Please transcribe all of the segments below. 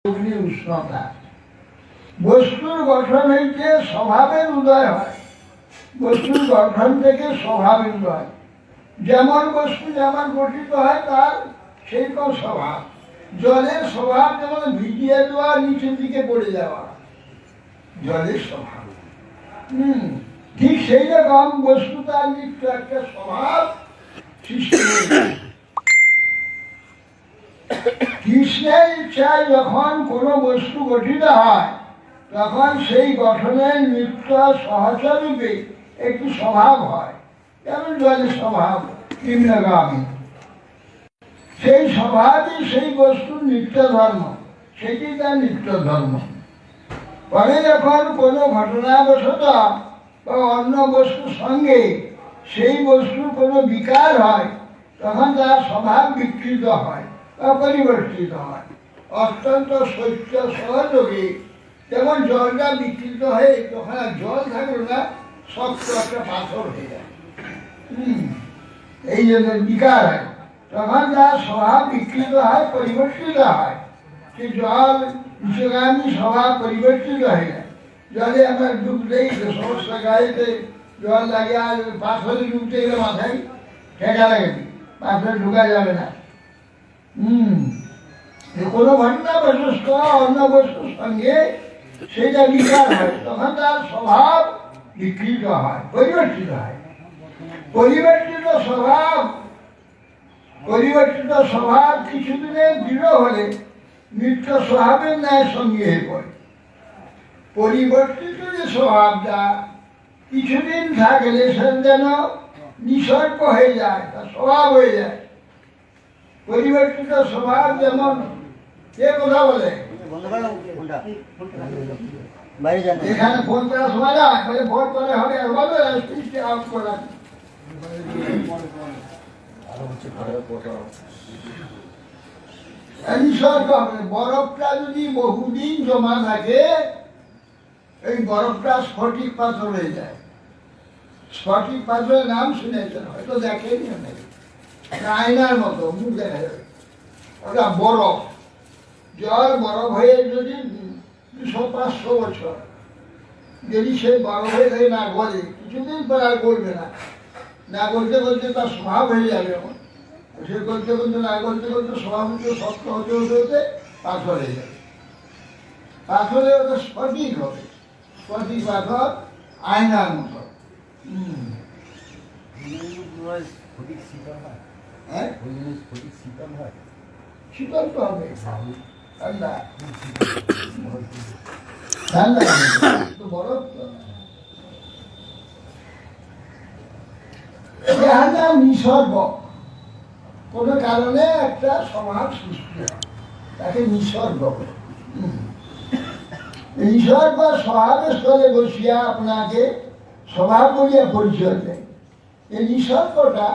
অগ্নি উষ্ণতা বস্তুর গঠন হইতে স্বভাবের উদয় হয়। বস্তুর গঠন থেকে স্বভাবের উদয়, যেমন বস্তু যেমন গঠিত হয় তার সেই রকম স্বভাব। জলের স্বভাব যেমন ভিজিয়ে দেওয়া, নিচের দিকে পড়ে যাওয়া, জলের স্বভাব। ঠিক সেই রকম বস্তু তার নিত্য একটা স্বভাব সৃষ্টি হয়েছে। কৃষ্ণের ইচ্ছায় যখন কোনো বস্তু গঠিত হয় তখন সেই গঠনের নিত্য সহচরূপে একটি স্বভাব হয়, যেমন জলের স্বভাব নিম্নগামী। সেই স্বভাবই সেই বস্তুর নিত্য ধর্ম, সেটি তার নিত্য ধর্ম। পরে যখন কোনো ঘটনাবশত বা অন্য বস্তুর সঙ্গে সেই বস্তুর কোনো বিকার হয় তখন তার স্বভাব বিকৃত হয় বা পরিবর্তিত হয়। অত্যন্ত সত্য সহযোগী, যেমন জলটা বিকৃত হয়ে তখন আর জল থাকলো না, শক্ত একটা পাথর হয়ে যায়। এই জন্য বিকার হয়, তখন তার স্বভাব বিকৃত হয়, পরিবর্তিত হয়। সে জল নিচগামী স্বভাব পরিবর্তিত হয়ে যায়। জলে আমরা ডুবলেই সমস্ত গায়েতে জল লাগে, আর পাথরে ডুবতে গেলে মাথায় ঠেকা লাগে, পাথরে ঢুকা যাবে না। কোনো ঘটনা বস্তু অন্য বস্তুর সঙ্গে সেটা বিকার হয়, তখন তার স্বভাব বিকৃত হয়, পরিবর্তিত হয়। পরিবর্তিত স্বভাব কিছুদিনের দৃঢ় হলে নিত্য স্বভাবের ন্যায় সঙ্গী হয়ে পড়ে। পরিবর্তিত যে স্বভাবটা কিছুদিন থাকলে সে যেন নিসর্গ হয়ে যায়, তার স্বভাব হয়ে যায়। পরিবর্তিত স্বভাব যেমন, কে কথা বলে এখানে ফোন করার সময় না ফোন করে হবে বরফটা যদি বহুদিন জমা থাকে, এই বরফটা স্ফটিক পাথর হয়ে যায়। স্ফটিক পাথরের নাম শুনেছেন, হয়তো দেখেনি অনেকে। আয়নার মতো মুখ দেখা যাবে, ওটা বরফ। জল বরফ হয়ে যদি 200-500 বছর যদি সে বরফ হয়ে থাকে না গলে, কিছুদিন পর আর গলবে না। না গলতে গলতে তার স্বভাব হয়ে যাবে। সে গলতে গলতে না গলতে গলতে স্বভাব হতে শক্ত হতে হতে হতে পাথর হয়ে যাবে। পাথরে ওটা স্ফটিক হবে, স্ফটিক পাথর আয়নার মতো। শীতল তো হবে, ঠান্ডা ঠান্ডা তো বরফ তো। নিসর্গ কোনো কারণে একটা স্বভাব সৃষ্টি হয়, তাকে নিসর্গ বলে। নিসর্গ স্বভাবের স্থলে বসিয়া আপনাকে স্বভাব বলিয়া পরিচয় দেয়। এই নিসর্গটা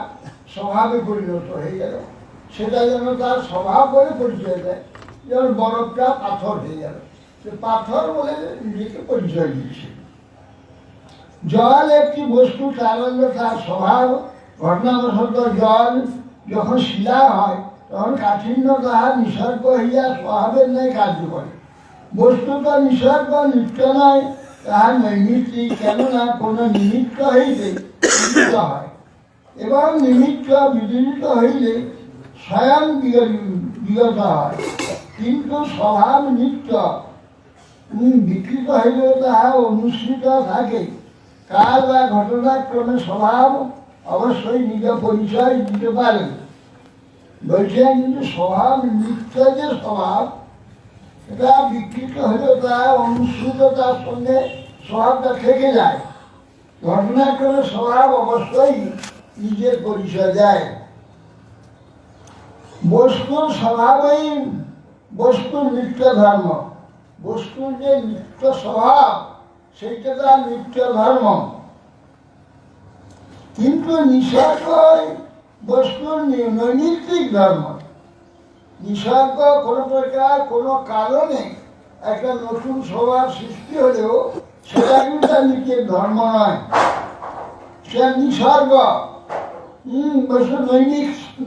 স্বভাবে পরিণত হয়ে গেল, সেটা যেন তার স্বভাব বলে পরিচয় দেয়। যেমন বরফটা পাথর হয়ে গেল, সে পাথর বলে নিজেকে পরিচয় দিচ্ছে। জল একটি বস্তু, কারণ তার স্বভাব। ঘটনাবশত জল যখন শিলা হয় তখন কাঠিন্য তাহার নিসর্গ হইয়া স্বভাবের ন্যায় কার্য করে। বস্তুত নিসর্গ নিত্য নয়, তাহার নৈমিত্তিক, কেননা কোনো নিমিত্ত হইলে বিদিত হয়, এবং নিমিত্ত বিদিত হইলে স্বয়ং বিগত হয়। কিন্তু স্বভাব নিত্য, বিকৃত হইলেও তাহা অনুসৃত থাকে। কাল বা ঘটনাক্রমে স্বভাব অবশ্যই নিজ পরিচয় দিতে পারে। বলছেন কিন্তু স্বভাব নিত্য যে স্বভাব, এটা বিকৃত হলেও তা অনুসৃত, তার সঙ্গে স্বভাবটা থেকে যায়। ঘটনাক্রমে স্বভাব অবশ্যই নিজের পরিচয় দেয়। বস্তুর স্বভাবই বস্তুর নিত্য ধর্ম। বস্তুর যে নিত্য স্বভাব, সেইটা তার নিত্য ধর্ম। কিন্তু নিসর্গ বস্তুর নৈমিত্তিক ধর্ম। নিসর্গ কোনো প্রকার কোনো কারণে একটা নতুন স্বভাব সৃষ্টি হলেও সেটা কিন্তু তার নিজের ধর্ম নয়, সে নিসর্গ বস্তু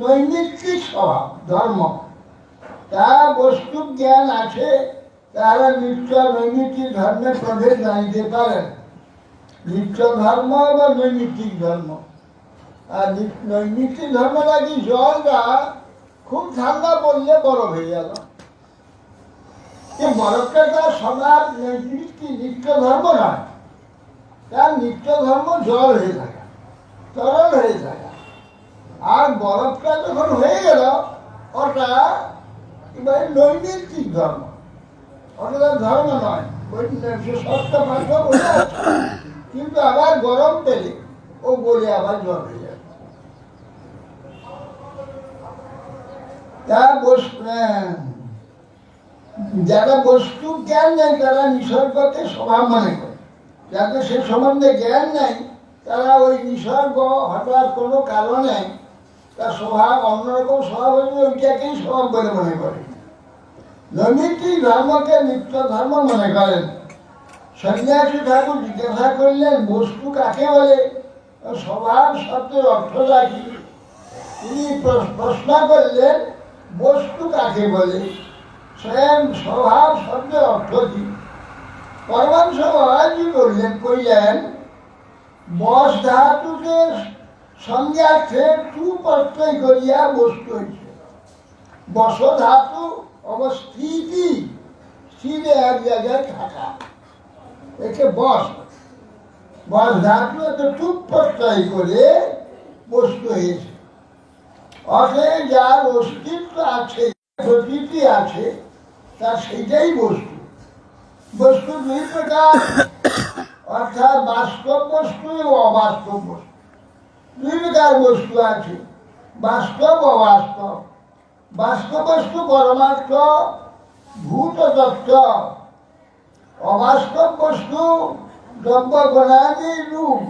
নৈমিত্তিক স্বভাব, ধর্ম। তা বস্তু জ্ঞান আছে, তারা নিত্য নৈমিত্তিক ধর্মের প্রভেদ জানিতে পারেন। নিত্য ধর্ম বা নৈমিত্তিক ধর্ম। আর নৈমিত্তিক ধর্ম নাকি জলটা খুব ঠান্ডা পড়লে বরফ হয়ে গেল। এই বরফটা তার স্বভাব নিত্য ধর্ম নয়, তার নিত্য ধর্ম জল হয়ে থাকা, তরল হয়ে থাকা। আর বরফটা যখন হয়ে গেল ওটা এবারে নৈমিত্তিক ধর্ম, ওটা ধর্ম নয়, সত্য পাঠ্য বলে আছে। কিন্তু আবার গরম পেলে ও বলে আবার জল হয়ে যাবে। যারা বস্তু জ্ঞান নেই তারা নিসর্গকে স্বভাব মনে করে, যাদের সে সম্বন্ধে জ্ঞান নেই তারা ওই নিসর্গ হঠাৎ কোনো কারণে তার স্বভাব অন্যরকম স্বভাব হলে ওইটাকেই স্বভাব বলে মনে করে। নৈমিত্তিক ধর্মকে নিত্য ধর্ম মনে করেন। সন্ন্যাসী ঠাকুর জিজ্ঞাসা করলেন বস্তু কাকে বলে, স্বভাব শব্দের অর্থটা কি? তিনি প্রশ্ন করলেন বস্তু কাকে বলে, স্বয়ং স্বভাব শব্দের অর্থ কি? পরমাংশ মহারাজি কইলেন বস ধাতুকে সংজ্ঞার্থে টু প্রত্যয় করিয়া বস্তু হয়েছে। বস ধাতু অবস্থিতি, স্থিরে এক জায়গায় থাকা, একে বস। বস ধাতু এত টু প্রত্যয় করে বস্তু হয়েছে। অতএব যার অস্তিত্ব আছে, প্রকৃতি আছে, তার সেইটাই বস্তু। বস্তু দুই প্রকার, অর্থাৎ বাস্তব বস্তু এবং অবাস্তব বস্তু। দুই প্রকার বস্তু আছে, বাস্তব অবাস্তব। বাস্তব বস্তু পরমার্থ ভূত তত্ত্ব, অবাস্তব বস্তু দ্রব্য গুণাদির রূপ।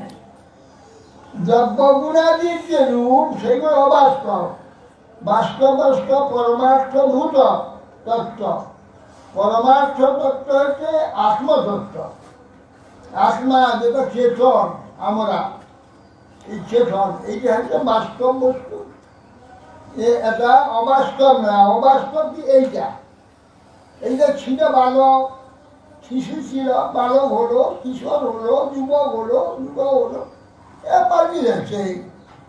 দ্রব্য গুণাদির যে রূপ সেগুলো অবাস্তব। বাস্তব বস্তু পরমার্থ ভূত তত্ত্ব। পরমার্থ তত্ত্ব হচ্ছে আত্মতত্ত্ব। আত্মা যেটা চেতন, আমরা এই চেতন, এইটা হচ্ছে বাস্তব বস্তু। এটা অবাস্তব না। অবাস্তব কি? এইটা ছিল বালক, শিশু ছিল, বালক হলো, কিশোর হলো, যুবক হলো, পাল্টে যাচ্ছে।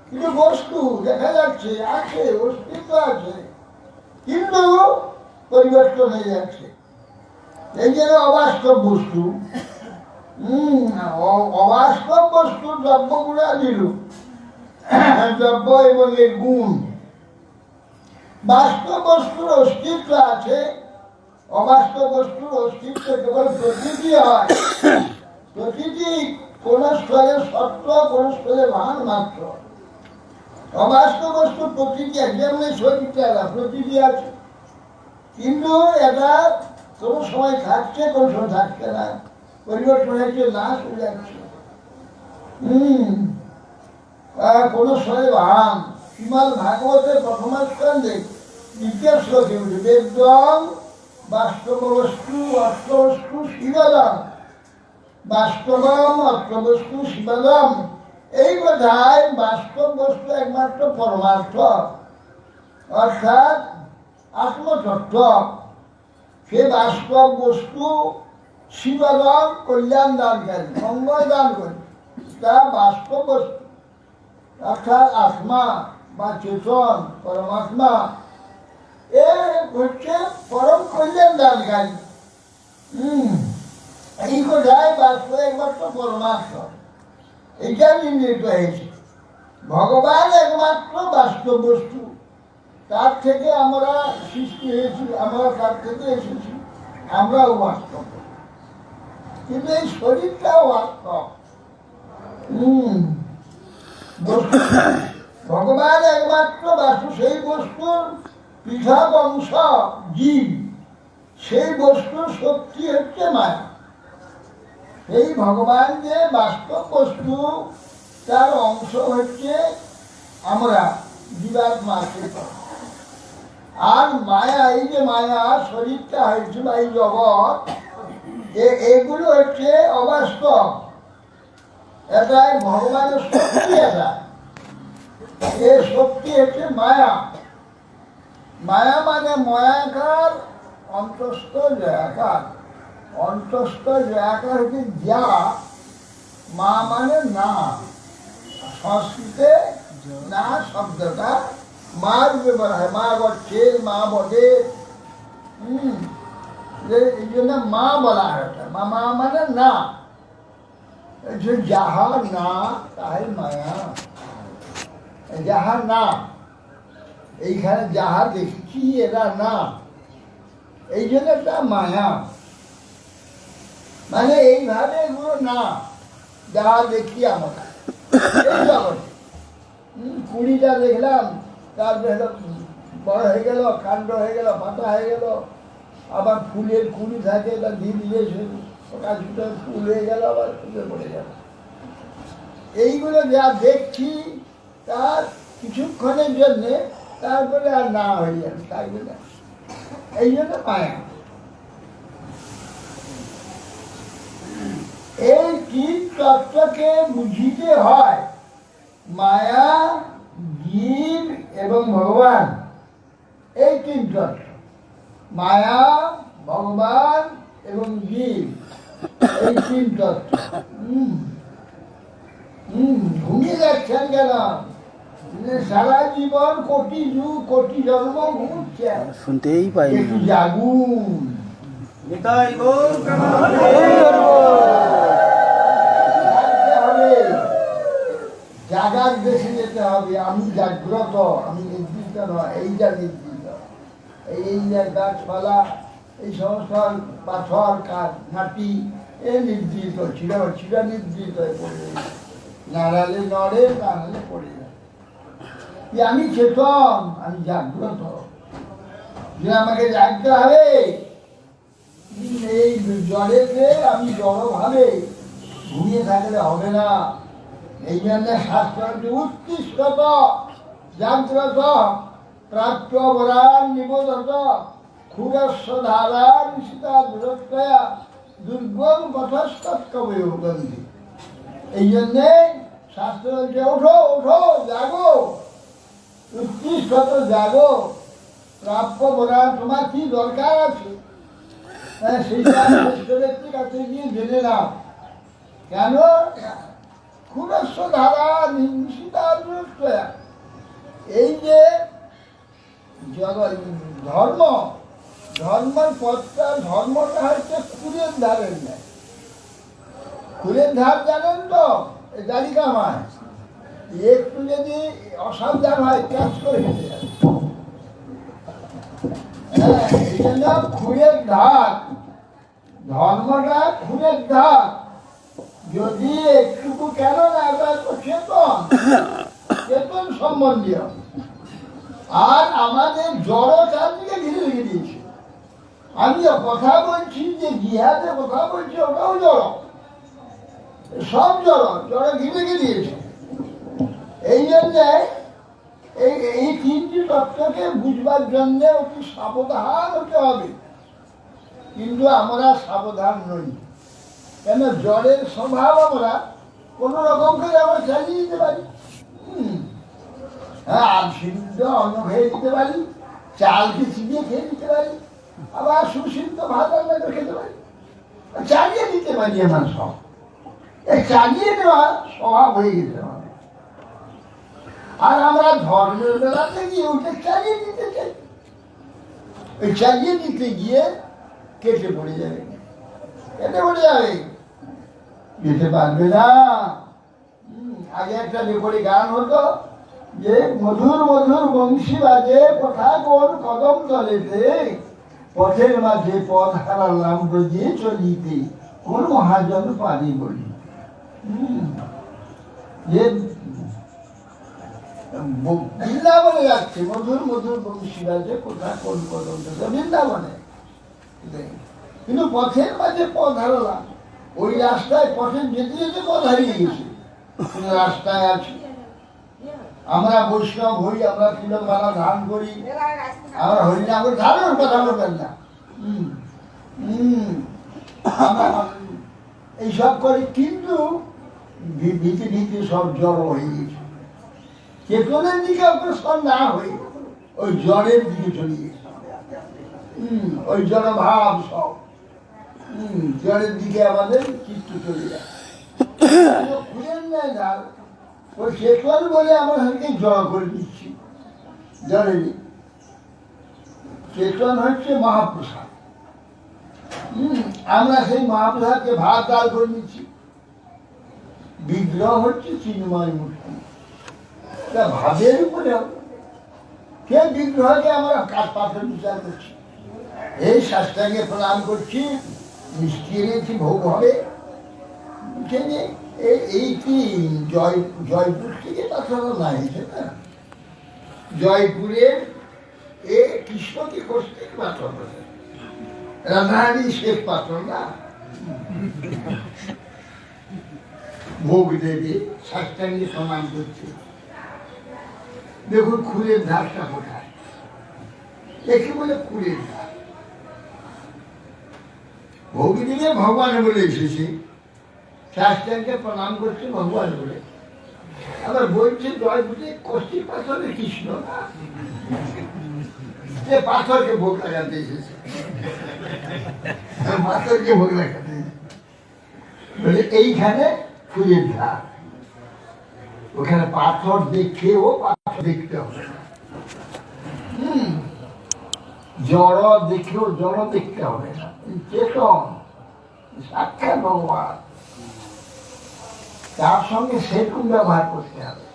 কিন্তু বস্তু দেখা যাচ্ছে, আছে, অস্তিত্ব আছে, কিন্তু পরিবর্তন হয়ে যাচ্ছে। এই যে অবাস্তব বস্তু। অবাস্তব বস্তু দ্রব্য গুণা দিল, দ্রব্য এবং এর গুণ। বাস্তব বস্তুর অস্তিত্ব আছে, অবাস্তব বস্তুর অস্তিত্ব কেবল প্রকৃতি হয়। প্রকৃতি কোন স্থলে সত্য, কোন স্থলে ভান মাত্র। অবাস্তব বস্তু প্রকৃতি যেমন শরীরটা প্রকৃতি আছে, কিন্তু এটা কোনো সময় থাকছে, কোনো সময় থাকছে না, পরিবর্তন হয়েছে, নাশ হয়ে যাচ্ছে। কোনো সময় ভান। শ্রীমদ্ ভাগবতের প্রথম স্কন্ধে দ্বিতীয় শ্লোকে উঠে বেদম বাস্তব বস্তু অর্থবস্তু শিবদম, বাস্তবম অর্থবস্তু শিবদম। এই কথায় বাস্তব বস্তু একমাত্র পরমার্থ, অর্থাৎ আত্মতত্ত্ব। সে বাস্তব বস্তু শিবদম কল্যাণ দানকারী, মঙ্গল দান করে, তা বাস্তব বস্তু অর্থাৎ আত্মা বা চেতন, পরমাত্মা, এ হচ্ছে পরম কল্যাণ দানকারী। এই কথায় বাস্তব একমাত্র পরমাত্ম, এটা নির্ণীত হয়েছে। ভগবান একমাত্র বাস্তব বস্তু, তার থেকে আমরা সৃষ্টি হয়েছি, আমরা তার থেকে এসেছি, আমরাও বাস্তব। কিন্তু এই শরীরটাও বাস্তব। ভগবান একমাত্র বাস্তু, সেই বস্তুর পৃথক অংশ জীব, সেই বস্তুর শক্তি হচ্ছে মায়া। এই ভগবান যে বাস্তব বস্তু, তার অংশ হচ্ছে আমরা জীবাত্মা। আর মায়া, এই যে মায়া শরীরটা হয়েছে বা এই জগৎ, এগুলো হচ্ছে অবাস্তব। এটাই ভগবানের শক্তি। এটা এ শক্তি হচ্ছে মায়া। মায়া মানে ময়াকার, অন্তস্থ জয়াকার। অন্তস্থ জয়াকার হচ্ছে যা, মা মানে না। সংস্কৃতে না শব্দটা মার ব্যবহার হয়, মা বটছে, মা বটে। এই জন্য মা বলা হয়। মা মানে না, যাহা না তাহাই মায়া। যাহা না, এইখানে যাহা দেখছি এরা না, এই জন্য একটা মায়া। মানে এইভাবে এগুলো না, যাহা দেখি আমরা এই জগতে। কুড়িটা দেখলাম, তারপরে বড় হয়ে গেল, কাণ্ড হয়ে গেল, পাতা হয়ে গেল। আবার ফুলের কুড়ি থাকে, তা ধীরে ধীরে কিছুটা ফুল হয়ে গেল, আবার ফুলে পড়ে গেল। এইগুলো যা দেখছি তার কিছুক্ষণের জন্যে, তারপরে আর না হয়ে যাবে, থাকবে না। এই জন্য মায়া। এই তিন তত্ত্বকে বুঝিতে হয়, মায়া, জীব এবং ভগবান। এই তিন তত্ত্ব, মায়া, ভগবান এবং জীব, এই তিন তত্ত্ব। ঘুমিয়ে যাচ্ছেন কেন? সারা জীবন কোটি যুগ কোটি জন্ম ঘুরছেন, শুনতেই পাই একটু জাগুন। জাগার দেশে যেতে হবে। আমি জাগ্রত, আমি নির্দিষ্ট নয়, এইটা নির্দিষ্ট। এই যে গাছপালা, এই সমস্ত পাথর, কাঠ, মাটি, এ নির্দিষ্ট, চিরা নির্দিষ্ট হয়ে পড়ে, নাড়ালে নড়ে, নাড়ালে পড়ে যায়। আমি চেতন, আমি জাগ্রত, যে আমাকে জাগতে হবে। এই জড়েতে আমি জড়ভাবে ঘুমিয়ে থাকলে হবে না। এই জন্য শাস্ত্র উৎকৃষ্টত জাগ্রত প্রাপ্য বরান নিবোধত ক্ষুরস্ব ধারা নিশিতা দূরত্বয়া দুর্গম পথস্তৎকবয় গন্ধি। এই জন্যে শাস্ত্র বলছে, ওঠো ওঠো, জাগো, উৎকৃষ্টত জাগো। প্রাপ্য বরান, তোমার কি দরকার আছে সেইটা শ্রেষ্ঠ ব্যক্তির কাছে গিয়ে জেনে নাও। কেন? ক্ষুরস্ব ধারা নিশিতা দূরত্বয়া। এই যে ধর্ম, ধর্মের পথটা, ধর্মটা হচ্ছে খুরের ধারের নেয়। খুরের ধার জানেন তো, দাড়ি কামায়, একটু যদি অসাবধান হয় ক্যাচ করে খেতে যাবে। এই জন্য খুরের ধার, ধর্মটা খুরের ধার। যদি একটুকু, কেন না, এটা তো চেতন, চেতন সম্বন্ধীয়। আর আমাদের জড় চারদিকে ঘিরে রেখে দিয়েছে। আমি কথা বলছি, যে জিহাদে কথা বলছি, ওটাও জড়, সব জড়, জড় ঘিরে রেখে দিয়েছে। এই জন্যে এই তিনটি তত্ত্বকে বুঝবার জন্য অতি সাবধান হতে হবে। কিন্তু আমরা সাবধান নই। কেন? জড়ের স্বভাব, আমরা কোন রকম করে আমরা চালিয়ে দিতে পারি। হ্যাঁ, সিদ্ধ অন্ন খেয়ে দিতে পারি, চালকে চিবিয়ে খেয়ে দিতে পারি, আবার সুসিদ্ধ ভাত রান্না করে খেতে পারি, চালিয়ে দিতে পারি। আমার সব এই চালিয়ে দেওয়া স্বভাব হয়ে গেছে আমাদের। আর আমরা ধর্মের বেলাতে গিয়ে ওটা চালিয়ে দিতে চাই। ওই চালিয়ে দিতে গিয়ে কেটে পড়ে যাবে, কেটে পড়ে যাবে, যেতে পারবে না। আগে একটা রেকর্ডে গান হতো যে, মধুর মধুর বংশী বাজে কথা কোন কদম তলেতে, পথের মাঝে পথ হারালাম ব্রজে চলিতে, কোন মহাজন পারি বলি। যে বৃন্দাবনে যাচ্ছে, মধুর মধুর বংশী বাজে কথা কোন কদম তলে, বৃন্দাবনে। কিন্তু পথের মাঝে পথ হারালাম, ওই রাস্তায় পথে যেতে যেতে পথ হারিয়ে গেছে, রাস্তায় আছে। আমরা বৈষ্ণব হই, আমরা তিলকমালা ধারণ করি, আমরা হরিনাম করি, ধারণের কথা বলবেন না। এইসব করি, কিন্তু ভীতি ভীতি সব জড় হয়ে গেছে। চেতনের দিকে অগ্রসর না হয়ে ওই জড়ের দিকে চলে গেছে। ওই জড় ভাব সব জড়ের দিকে আমাদের চিত্ত চলে যায়। খুঁজেন নাই না ওই চেতন বলে আমরা সেটাকে জড় করে দিচ্ছি। জড়ের চেতন হচ্ছে মহাপ্রসাদ। আমরা সেই মহাপ্রসাদকে ভাগ ডাল করে দিচ্ছি। বিগ্রহ হচ্ছে চিন্ময় মূর্তি, ভাবের উপরে কে বিগ্রহকে আমরা কাঠ পাথর বিচার করছি। এই শাস্ত্রাঙ্গে প্রণাম করছি, মিষ্টি এনেছি ভোগ হবে। এই কি জয়পুর থেকে পাথর না হয়েছে না? জয়পুরের এ কৃষ্ণকে করতে পাথর রাধারানী শেষ পাথর না। ভোগ দেবে শাস্ত্রাঙ্গে প্রণাম করছে। দেখুন খুরের ধারটা কোথায়, একে বলে খুরের ধার। ভোগ দিলে ভগবান বলে এসেছে, শাস্ত্রাঙ্গে প্রণাম করছে ভগবান বলে। আবার বলছে জয়পুরে কষ্টি পাথরে কৃষ্ণ না, যে পাথরকে ভোগ লাগাতে এসেছে, পাথরকে ভোগ লাগাতে বলে এইখানে খুরের ধার। ওখানে পাথর দেখেও পাথর দেখতে হবে, জড় দেখেও জড় দেখতে হবে না। চেতন সাক্ষাৎ ভগবান, তার সঙ্গে সেরকম ব্যবহার করতে হবে।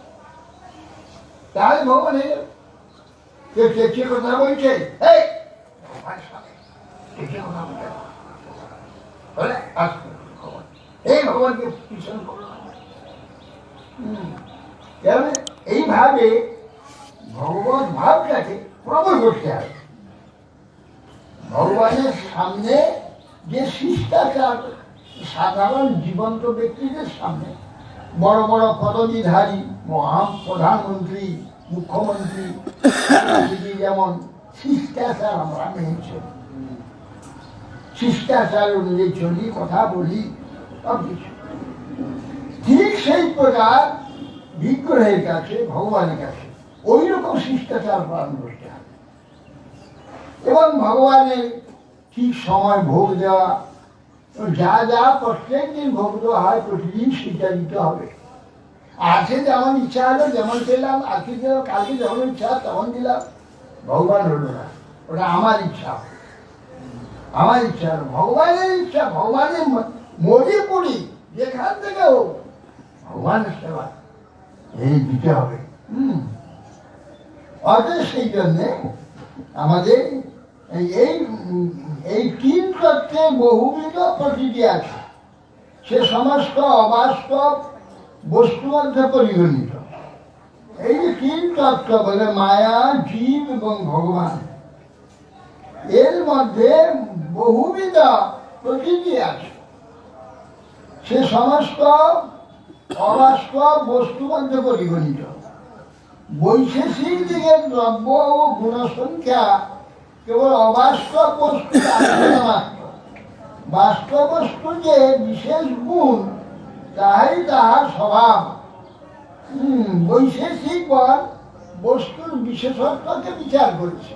তাই ভগবানের কেউ চেঁচিয়ে কথা বলছে, এই ভগবানকে পিছন করো। এইভাবে ভগবত ভাবটাকে প্রবল করতে হবে। ভগবানের সামনে যে শিষ্টাচার সাধারণ জীবন্ত ব্যক্তিদের সামনে, বড় বড় পদবীধারী প্রধানমন্ত্রী, মুখ্যমন্ত্রী যেমন শিষ্টাচার আমরা মেনে চলি, শিষ্টাচার অনুযায়ী চলি, কথা বলি, সব কিছু ঠিক সেই প্রকার বিগ্রহের কাছে, ভগবানের কাছে ওই রকম শিষ্টাচার পালন করতে হবে। এবং ভগবানের ঠিক সময় ভোগ দেওয়া, যা যা প্রত্যেক দিন ভোগ দেওয়া হয় প্রতিদিন সেটা দিতে হবে। আজকে যেমন ইচ্ছা হলো যেমন পেলাম, আজকে কালকে যেমন ইচ্ছা তেমন দিলাম, ভগবান হলো না, ওটা আমার ইচ্ছা। আমার ইচ্ছা হলো ভগবানের ইচ্ছা, ভগবানের মরে পড়ি যেখান থেকে হোক ভগবানের সেবা এই দিতে হবে। অতএব সেই জন্যে আমাদের এই তিন তত্ত্বে বহুবিধ প্রকৃতি আছে, সে সমস্ত অবাস্তব বস্তু মধ্যে পরিগণিত। এই যে তিন তত্ত্ব বলে মায়া, জীব এবং ভগবান, এর মধ্যে বহুবিধ প্রকৃতি আছে, সে সমস্ত অবাস্তব বস্তু মধ্যে পরিগণিত। বৈশেষিক দিকের দ্রব্য ও গুণসংখ্যা কেবল অবাস্তব বস্তু মাত্র। বাস্তব বস্তু যে বিশেষ গুণ, তাহাই তাহার স্বভাব। বৈশেষিকগণ বস্তুর বিশেষত্বকে বিচার করেছে।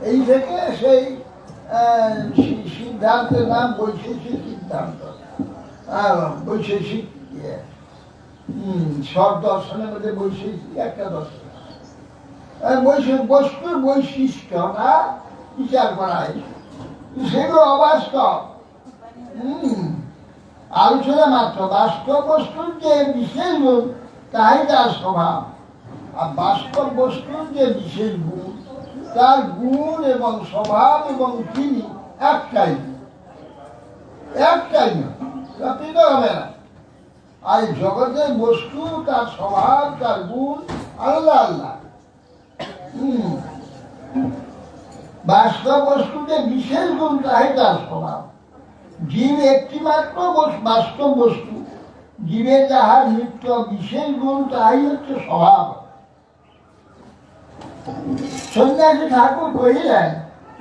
এই থেকে সেই সিদ্ধান্তের নাম বৈশেষিক সিদ্ধান্ত। বৈশেষিক সব দর্শনের মধ্যে বৈশেষিক একটা দর্শন। বস্তুর বৈশিষ্ট্যটা বিচার করা হয়, সেগুলো অবাস্তব আলোচনা মাত্র। বাস্তব বস্তুর যে বিশেষ গুণ তাই তার স্বভাব, আর বাস্তব বস্তুর যে বিশেষ গুণ তার গুণ এবং স্বভাব এবং তিনি একটাই, একটাই না, হবে না। আর জগতের বস্তু তার স্বভাব তার গুণ আল্লাহ আল্লাহ। বাস্তব বস্তুতে বিশেষ গুণ তাই তার স্বভাব। জীব একটি মাত্র বাস্তব বস্তু, জীবের যাহার নিত্য বিশেষ গুণ তাই হচ্ছে স্বভাব। সন্ন্যাসী ঠাকুর কহিলেন,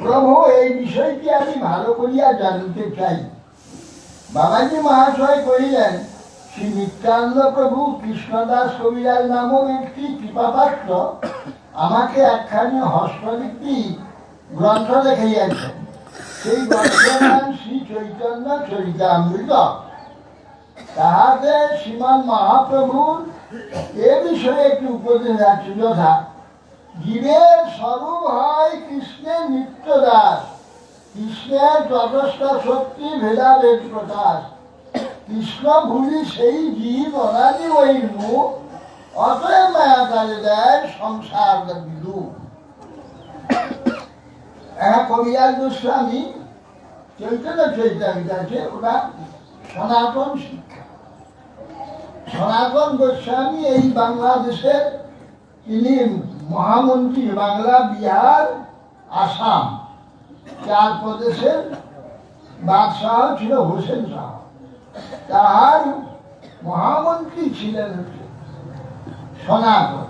প্রভু এই বিষয়টি আমি ভালো করিয়া জানিতে চাই। বাবাজি মহাশয় কহিলেন, শ্রী নিত্যানন্দ প্রভু কৃষ্ণদাস কবিরাজ নামক একটি কৃপাপাত্র আমাকে একখানি হস্তলিপি গ্রন্থ দেখাইয়াছেন। সেই গ্রন্থের নাম শ্রী চৈতন্য চরিতামৃত। তাহাতে শ্রীমান মহাপ্রভুর এ বিষয়ে একটি উপদেশ আছে, যথা জীবের স্বরূপ হয় কৃষ্ণের নিত্য দাস, কৃষ্ণের তটস্থ শক্তি ভেদাভেদ প্রকাশ, কৃষ্ণ ভুলি সেই জীব অনাদি ওই মুখ, অতএব মায়া কালে দেয় সংসার বিদু। কবিরাজ গোস্বামী চৈতন্য চরিতামৃত আছে, ওটা সনাতন শিক্ষা। সনাতন গোস্বামী এই বাংলাদেশের তিনি মহামন্ত্রী, বাংলা, বিহার, আসাম 4 প্রদেশের বাদশাহ ছিল হোসেন শাহ। তাহার মহামন্ত্রী ছিলেন সনাতন।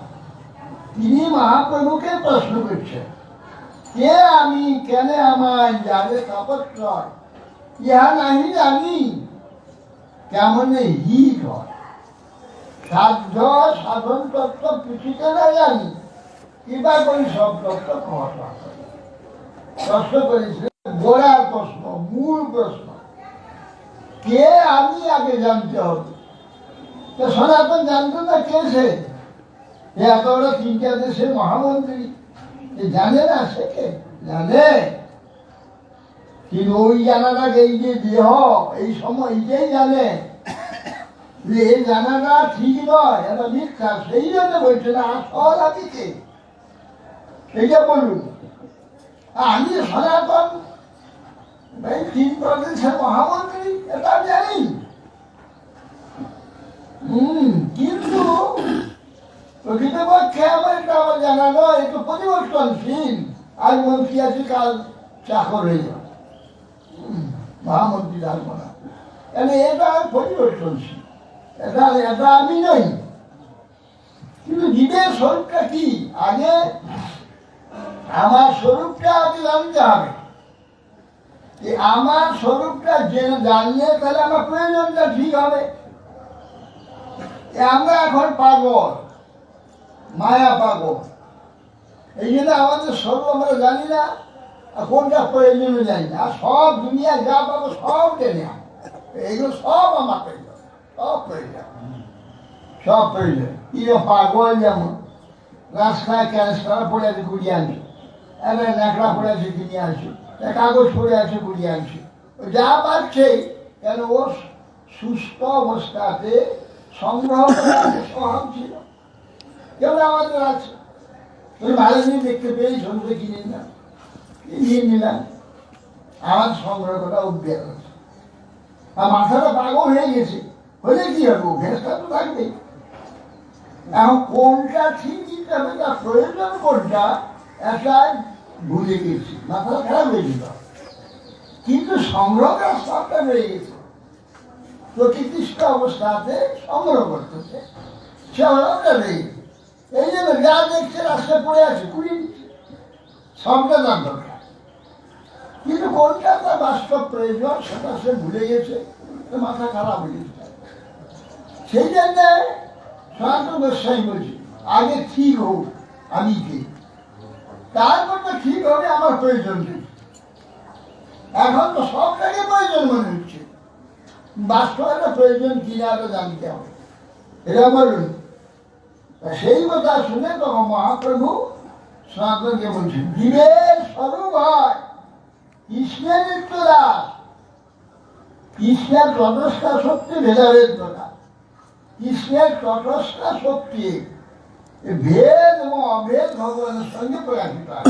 তিনি মহাপ্রভুকে প্রশ্ন করছেন, কে আমি, কেন আমায় যাবে তপস্বর, ইহা নাহি জানি কেমন হিত হয়, সাধ্য সাধন তত্ত্ব কিছুতে না জানি, কিবা করি সব তত্ত্ব কথা। প্রশ্ন করেছে, গোড়ার প্রশ্ন, মূল প্রশ্ন, কে আমি আগে জানতে হবে। তো সনাতন জানতো না কে সে, এত বড় 3টা দেশের মহামন্ত্রী, জানে না সে কে? জানে, কিন্তু ওই জানাটাকে, এই যে দেহ এই সময় এইটাই জানে যে এই জানাটা ঠিক নয়, এটা মিথ্যা। সেই জন্য বলছে না আসল আমি কে, এইটা বলুন। আমি সনাতন এই 3 প্রদেশের মহামন্ত্রী, এটা জানি। কিন্তু প্রকৃতপক্ষে আমার এটা আমার জানা নয়, একটু পরিবর্তনশীল। আজ মন্ত্রী আছে, কাল চাকর হয়ে যাবে, মহামন্ত্রী থাকবো না। এটা পরিবর্তনশীল, এটা এটা আমি নই। কিন্তু জীবের স্বরূপটা কি, আগে আমার স্বরূপটা আগে জানতে হবে। আমার স্বরূপটা জেনে জানলে তাহলে আমার প্রয়োজনটা ঠিক হবে। আমরা এখন পাগল, মায়া পাগল, এই জন্য আমাদের স্বরূপ আমরা জানি না, আর কোনটা প্রয়োজনও জানি না। আর সব দুনিয়া যা পাবো সব জেনে, এইগুলো সব আমার প্রয়োজন, সব প্রয়োজন, সব প্রয়োজন। পাগল যেমন রাস্তায় ক্যান্সার পড়ে আছে, কুড়িয়ে আনছে, একটা ন্যাকড়া পড়ে আছে, কিনে আনছে, কাগজ পড়ে আছে, কুড়িয়ে আনছে, যা পাচ্ছে। কেন ও সুস্থ অবস্থাতে সংগ্রহ করার স্বভাব ছিল। কেউ আমাদের আছে, ওই ভালো জিনিস দেখতে পেয়ে সন্ধ্যে কিনে নিলাম, নিয়ে নিলাম, আমার সংগ্রহ করা অভ্যাস আছে। আর মাথাটা পাগল হয়ে গেছে, হলে কি হবে, অভ্যাসটা তো থাকবে। এখন কোনটা ঠিক দিতে হবে, তার প্রয়োজন কোনটা, এটা ভুলে গেছি, মাথা খারাপ হয়ে যেত। কিন্তু সংগ্রহের সবটা রয়ে গেছে, প্রকৃতিষ্ঠ অবস্থাতে সংগ্রহ করতেছে, সে অনেকটা রয়ে গেছে। এই জন্য যা দেখছে রাস্তায় পড়ে আছে, কুড়িয়ে দিচ্ছে, সবটা তার দরকার। কিন্তু কোনটা তার বাস্তব প্রয়োজন সেটা সে ভুলে গেছে, মাথা খারাপ হয়ে গেছে। সেই জন্য সনাতন গোস্বামী বলছি, আগে ঠিক হোক আমি কে, তারপর তো ঠিক হবে আমার প্রয়োজন কি। এখন তো সবটাকে প্রয়োজন মনে হচ্ছে, বাস্তব একটা প্রয়োজন কিনা তো জানতে হবে, এটা বলুন। সেই কথা শুনে তখন মহাপ্রভু সনাতনকে বলছেন, জীবের স্বরূপ হয় কৃষ্ণের নিত্য দাস, কৃষ্ণের তটস্থ শক্তি ভেদাভেদ প্রকাশ। কৃষ্ণের তটস্থ শক্তি ভেদ এবং অভেদ ভগবানের সঙ্গে প্রকাশিত হয়।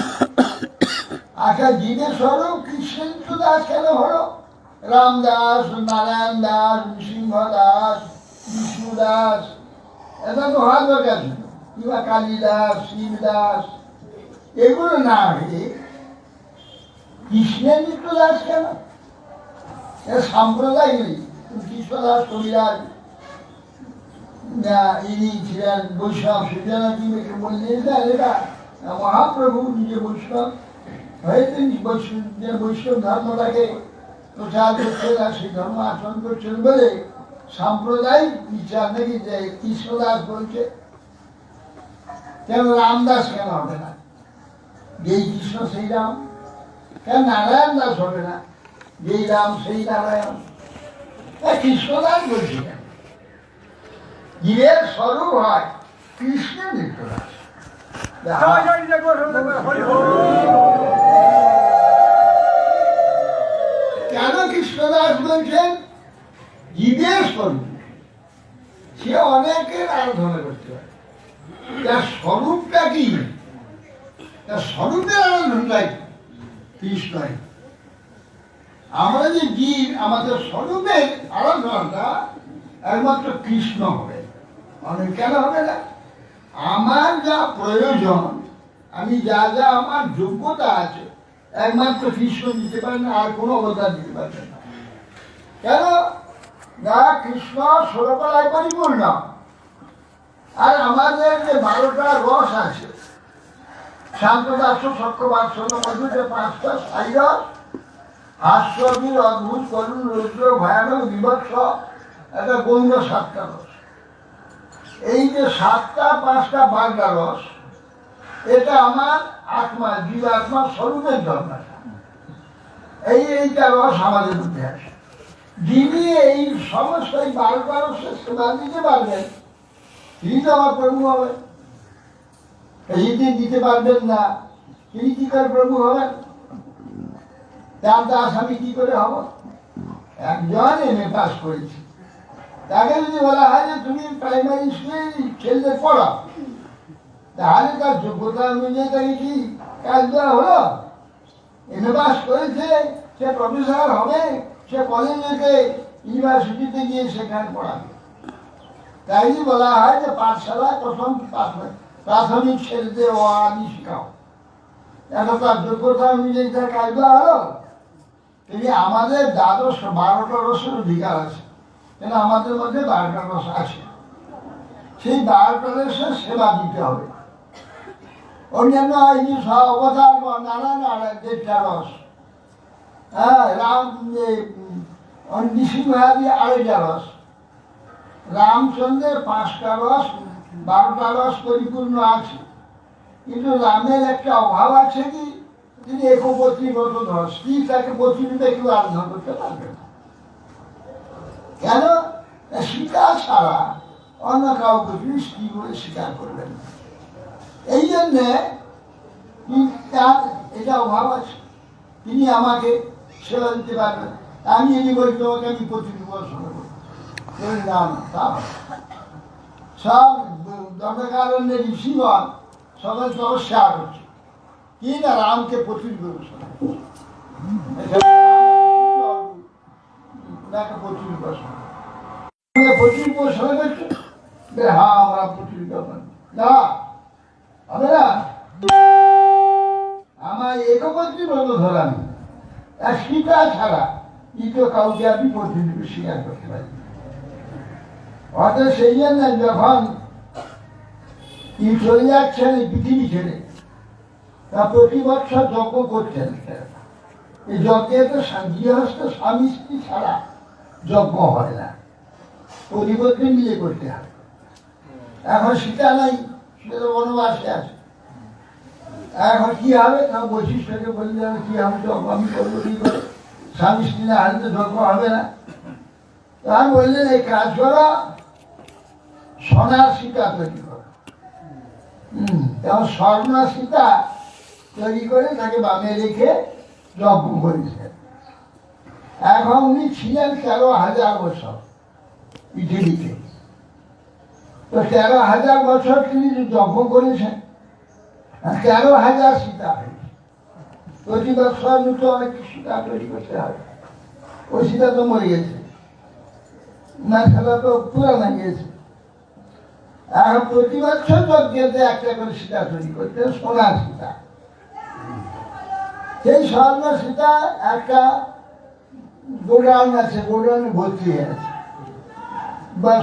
আচ্ছা, জীবের স্বরূপ কৃষ্ণের নিত্য দাস কেন হলো? রামদাস, নারায়ণ দাস, নৃসিংহ দাস, বিষ্ণু দাস, এটা তো হওয়ার দরকার ছিল, কিংবা কালিদাস, শিবদাস, এগুলো না হয়ে কৃষ্ণের নিত্য দাস কেন? এটা সাম্প্রদায়িক নেই। কৃষ্ণদাস কবিরাজ ইনি ছিলেন বৈষ্ণব, সেজন্য তিনি বললেন এটা মহাপ্রভু নিজে বৈষ্ণব হয়ে তিনি বৈষ্ণব ধর্মটাকে প্রচার করছেন, আর সেই ধর্ম আচরণ করছেন বলে সাম্প্রদায়িক বিচার নাকি যে কৃষ্ণদাস বলছে। কেন রামদাস কেন হবে না? যেই কৃষ্ণ সেই রাম। কেন নারায়ণ দাস হবে না? যেই রাম সেই নারায়ণ। কৃষ্ণদাস বলছি কেন? জীবের স্বরূপ হয় কৃষ্ণের নিত্যদাস। কেন কৃষ্ণদাস বলছেন? জীবের স্বরূপ সে অনেকের আরাধনা করতে পারে। তার স্বরূপটা কি? তার স্বরূপের আরাধনাই কৃষ্ণই। আমরা যে জীব, আমাদের স্বরূপের আরাধনাটা একমাত্র কৃষ্ণ হবে। অনেক কেন হবে না? আমার যা প্রয়োজন, আমি যা যা আমার যোগ্যতা আছে, একমাত্র কৃষ্ণ দিতে পারেন, আর কোনো অবদান দিতে পারবেন না। কেন না? কৃষ্ণ ষোলকলায় পরিপূর্ণ। আর আমাদের যে 12টা রস আছে, শান্ত দাস্য সক্ষ বাৎসল্য মধুতে 5টা সাই রস, হাস্যবীর অদ্ভুত করুণ রুদ্র ভয়ানক বিভৎস, একটা গৌণ 7টা রস। এই যে 7টা 5টা 12টা রস, এটা আমার আত্মা, জীবাত্মার স্বরূপের জন্মাটা। এইটা রস আমাদের মধ্যে আসে। যিনি এই সমস্ত 12টা রসের সেবা দিতে পারবেন, তিনি তো আমার প্রভু হবেন। যদি দিতে পারবেন না, তিনি কি করে প্রভু হবেন? তার দাস আমি কি করে হব? একজন এমএ পাস করেছি, তাকে যদি বলা হয় যে তুমি প্রাইমারি স্কুলে ছেলেদের পড়াও, তাহলে তার যোগ্যতা অনুযায়ী তাকে কি কাজ দেওয়া হলো? এমএ পাস করেছে, সে প্রফেসর হবে, সে কলেজেতে ইউনিভার্সিটিতে গিয়ে সেখানে পড়াবে। তাই বলা হয় যে পাঠশালায় প্রথম প্রাথমিক ছেলেদের ও আদি শেখাও। এখন তার যোগ্যতা অনুযায়ী তার কাজ দেওয়া হলো। তিনি আমাদের 12টা রসের অধিকার আছে, কেন আমাদের মধ্যে 12টা রস আছে। সেই 12টা রসের সেবা দিতে হবে। অন্যান্য অবতার নানা নানা 1.5টা রস, হ্যাঁ, রাম নৃসিংহাদি 2.5টা রস, রামচন্দ্রের 5টা রস, 12টা রস পরিপূর্ণ আছে। কিন্তু রামের একটা অভাব আছে কি? তিনি একপত্নী ব্রত ধর, স্ত্রী তাকে পত্নীতে কেউ আরাধনা করতে পারবে না। কেন? সীতা ছাড়া অন্য কাউকে তিনি স্ত্রী বলে স্বীকার করবেন না। এই জন্যে তার এটা অভাব আছে। তিনি আমাকে সেবা দিতে পারবেন। আমি যদি বলি তোমাকে আমি পত্নী উপাসনা করবো, না তা সব দণ্ডকারণ্যের ঋষিগণ সবাই তপস্যা করছে, কি না রামকে পত্নী উপাসনা করছে। পত্নী উপাসনা পত্নী উপাসনা করছে, হ্যাঁ আমরা পত্নী উপাসনা না হবে না। আমার একপত্নী ব্রত ধরানি, আর সীতা ছাড়া দ্বিতীয় কাউকে আমি পত্নী রূপে স্বীকার করতে পারি। অর্থাৎ সেই জন্য যখন তিনি চলে যাচ্ছেন এই পৃথিবী ছেড়ে, তা প্রতি বছর যজ্ঞ করছেন। এই যজ্ঞে তো গৃহস্থ স্বামী স্ত্রী ছাড়া যজ্ঞ হয় না, পরিবর্তে মিলে করতে হয়। এখন সীতা নাই, সে তো বনবাসে আছে। এখন কি হবে? তা বৈশিষ্ট্যকে বললে কি হবে? যজ্ঞ আমি করবো কি করে? স্বামী স্ত্রী না হলে তো যজ্ঞ হবে না। তার বললেন এই কাজ করো, সোনার সীতা তৈরি করো। তেমন স্বর্ণ সীতা তৈরি করে তাকে বামে রেখে যজ্ঞ করেছেন। এখন উনি ছিলেন 13,000 বছর পৃথিবীতে। তো 13,000 বছর তিনি যজ্ঞ করেছেন, 13,000 সীতা হয়েছে। প্রতি বছর দুটো অনেক সীতা তৈরি করতে হবে। ওই সীতা তো মরে গেছে না, সেটা তো পুরানো গিয়েছে। এখন প্রতি বছর যজ্ঞেতে একটা করে সীতা তৈরি করতে, সোনার সীতা। সেই স্বর্ণ সীতা একটা গোডাউন আছে, গোডাউনে ভর্তি হয়ে আছে। বা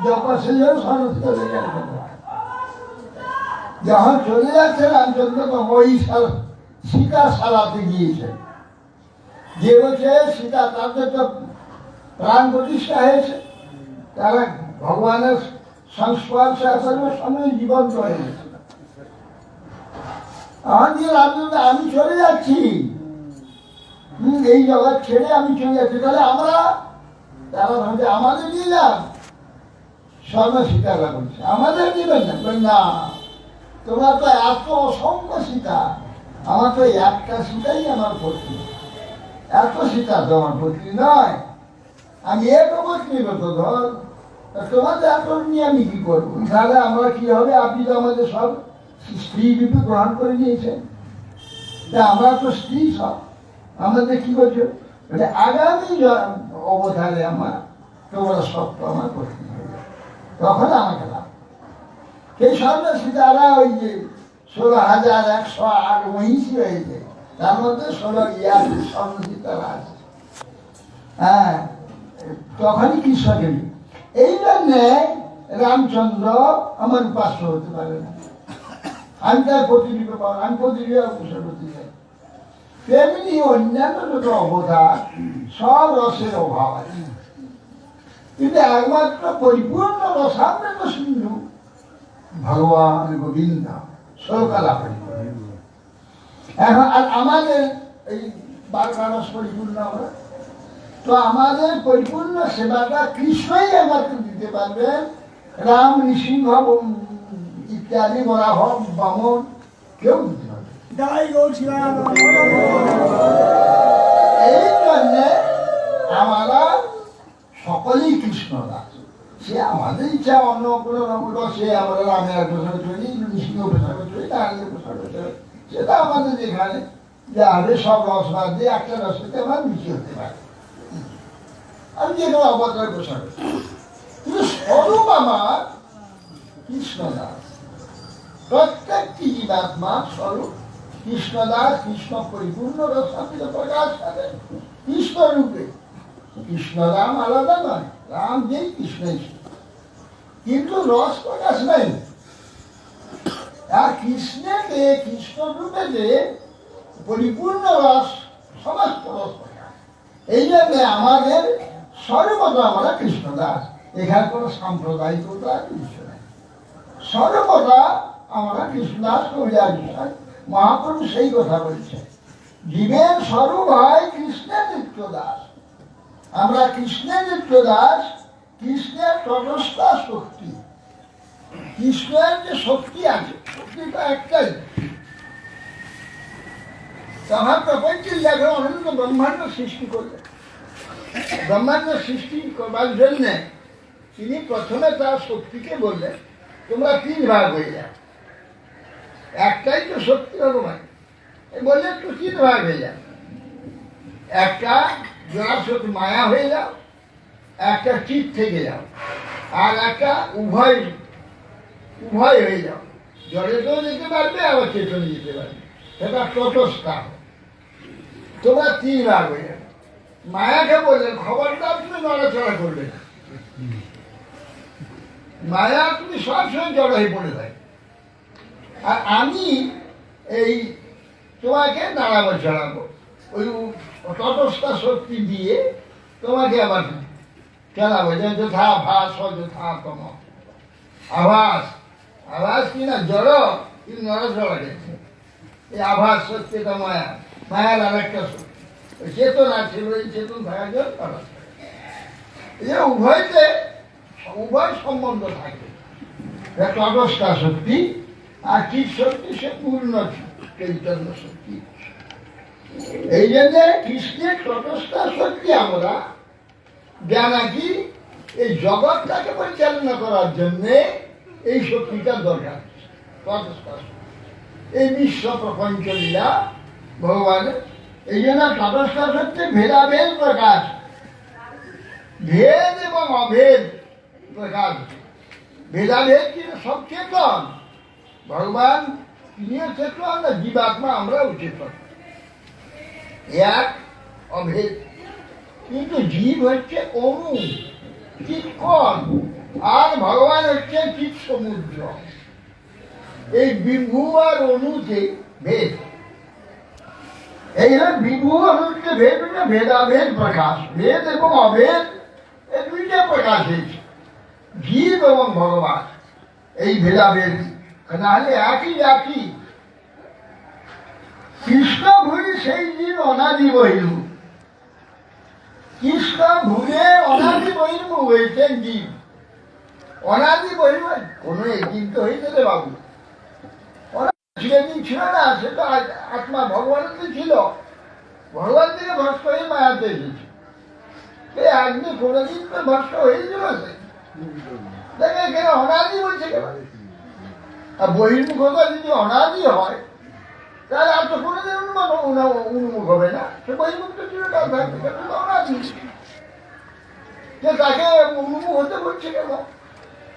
যখন স্বর্ণ সীতা লেগে যখন চলে যাচ্ছে রামচন্দ্র, তখন ওই সীতা সারাতে গিয়েছে। যে বলছে সীতা, তাদের তো প্রাণ প্রতিষ্ঠা হয়েছে, তারা ভগবানের সংস্পর্শে আসার সময় জীবন্ত হয়ে গেছে। আমাদের রাজনীতি আমি চলে যাচ্ছি, এই জগৎ ছেড়ে আমি চলে যাচ্ছি, তাহলে আমরা তারা ভাবছে আমাদের নিয়ে যান। স্বর্ণ সীতারা বলছে আমাদের দিবেন না, না তোমরা তো এত অসংখ্য সীতা, আমার তো একটা সীতাই আমার পত্নী, এত সীতা তো আমার পত্নী নয়, আমি একটু পত্নী তো ধর, তোমাদের এত নিয়ে আমি কি করবো? তাহলে আমরা কি হবে? আপনি তো আমাদের সব স্ত্রী রূপে গ্রহণ করে নিয়েছেন, আমরা তো স্ত্রী সব, আমাদের কি করছো? আগামী অবতারে আমার তোমরা সব তো আমার পত্নী হবে, তখন আমাকে লাভ। সেই স্বর্ণ সীতারা ওই যে 16,108 মহিষী হয়েছে, তার মধ্যে 16 স্বর্ণ সীতারা আছে। হ্যাঁ, তখনই কৃষ্ণকে এই জন্যে রামচন্দ্র আমার উপাস্য হতে পারে না, আমি তার প্রতিনিধি পাবো, আমি প্রতিনিধি অবসর হতে চাই। তেমনি অন্যান্য যত অবতার সব রসের অভাব আছে, কিন্তু একমাত্র পরিপূর্ণ রসামৃত সিন্ধু ভগবান গোবিন্দ সরকালা পরিপূর্ণ। এখন আর আমাদের এই 12 রস পরিপূর্ণ আমরা, তো আমাদের পরিপূর্ণ সেবাটা কৃষ্ণই একমাত্র দিতে পারবেন, রাম, নৃসিংহ ইত্যাদি বরাহ বামন কেউ দিতে পারবে। এই জন্যে আমরা সকলেই কৃষ্ণ দাস। সে আমাদের ইচ্ছা অন্য কোনো রসে আমরা রামের প্রসাদ চলি, নৃসিংহ প্রসাদ চলি, নারায়ণের প্রসাদ চলি, সেটা আমাদের যেখানে যে আগে সব রস বাদ দিয়ে একটা রসেতে আমরা মিশি হতে পারি, আমি যে কোনো অবতার প্রসাদ। কিন্তু স্বরূপ আমার কৃষ্ণদাস, প্রত্যেকটি জীবাত্মা স্বরূপ কৃষ্ণদাস, কৃষ্ণ পরিপূর্ণ রসামৃত প্রকাশ করেন কৃষ্ণ রূপে। কৃষ্ণ রাম আলাদা নয়, রাম যেই কৃষ্ণই, কিন্তু রস প্রকাশ নাই। আর কৃষ্ণকে কৃষ্ণ রূপে যে পরিপূর্ণ রস, সমস্ত রস প্রকাশ। এই জন্য আমাদের সর্বদা আমরা কৃষ্ণদাস, এখানে কোনো সাম্প্রদায়িকতা কিছু নেই, সর্বদা আমরা কৃষ্ণদাস কবিরাজ বিষয়। মহাপ্রভু সেই কথা বলছে, জীবের স্বরূপ হয় কৃষ্ণের নিত্য দাস। আমরা কৃষ্ণের নিত্য দাস, কৃষ্ণের তটস্থা শক্তি, কৃষ্ণের যে শক্তি আছে, শক্তিটা একটাই। তাহার প্রপঞ্চের জায়গায় অনন্ত ব্রহ্মাণ্ড সৃষ্টি করলেন। ব্রহ্মাণ্ড সৃষ্টি করবার জন্যে তিনি প্রথমে তার শক্তিকে বললেন তোমরা 3 ভাগ হয়ে যাও, একটাই তো শক্তি ভগবান, বললেন তো 3 ভাগ হয়ে যাও, একটা জড়াশক্তি মায়া হয়ে যাও, একটা চিৎ থেকে যাও, আর একটা উভয় হয়ে যাও, জড়েতেও যেতে পারবে আবার চেতনে যেতে পারবে, সেটা তটস্থা। তোমরা 3 ভাগ হয়ে যাবে। মায়াকে বললেন খবরদার তুমি নড়াচড়া করবে না, মায়া তুমি সবসময় জড় হয়ে পড়ে থাকে, আর আমি এই তোমাকে নাড়াবো চড়াবো, ওই তটস্থা শক্তি দিয়ে তোমাকে আবার চালাবো, যে যথা ভাস যথা তম। আভাস, আভাস কি না জড়, কিন্তু নড়াচড়া গেছে, এই আভাস শক্তিটা মায়া, মায়ার আর একটা শক্তি চেতনা ছিল, এই চেতন থাকার জন্য উভয় সম্বন্ধ থাকে। তটস্থা শক্তি আর চিৎ শক্তি, সে পূর্ণ চৈতন্য শক্তি। এই জন্য কৃষ্ণের তটস্থা শক্তি আমরা জানাকি এই জগৎটাকে পরিচালনা করার জন্যে এই শক্তিটার দরকার। তটস্থা শক্তি, এই বিশ্ব প্রপঞ্চ লীলা ভগবানের। এই জন্য তটস্থা শক্তি ভেদাভেদ প্রকাশ, ভেদ এবং অভেদ প্রকাশ। ভেদাভেদ কিন্তু সব চেতন, ভগবান তিনিও চেতন, জীবাত্মা আমরাও চেতন, এক অভেদ। কিন্তু জীব হচ্ছে অণু, চিৎকণ, আর ভগবান হচ্ছে চিৎ সমুদ্র। এই বিভু আর অণুতে ভেদ, এই বিভু অনুকে ভেদ, ভেদাভেদ প্রকাশ। ভেদ এবং অভেদ এই 2টা প্রকাশ হয়েছে, জীব এবং ভগবান। এই ভেদাভেদ নাহলে একই জাতি, কৃষ্ণ ভুলি সেই দিন অনাদি বহির্মুখ। কৃষ্ণ ভুলে অনাদি বহির্মুখ হয়েছেন জীব। অনাদি বহির্মুখ কোনো একদিন তো হয়েছে রে বাবু, সেদিন ছিল না, সে তো আত্মা ভগবানের ছিল, ভগবান থেকে ভস্ত হয়ে মায়াতে এসেছে। একদিন কোনোদিন তো ভস্ত হয়েছিল, দেখে এখানে অনাদি বলছে কেন? আর বহির্মুখতা যদি অনাদি হয় তাহলে আর তো কোনোদিন উন্মুখ হবে না, সে বহির্মুখ তো চিরকাল থাকবে, সেটা তো অনাদি। তাকে উন্মুখ হতে বলছে কেন?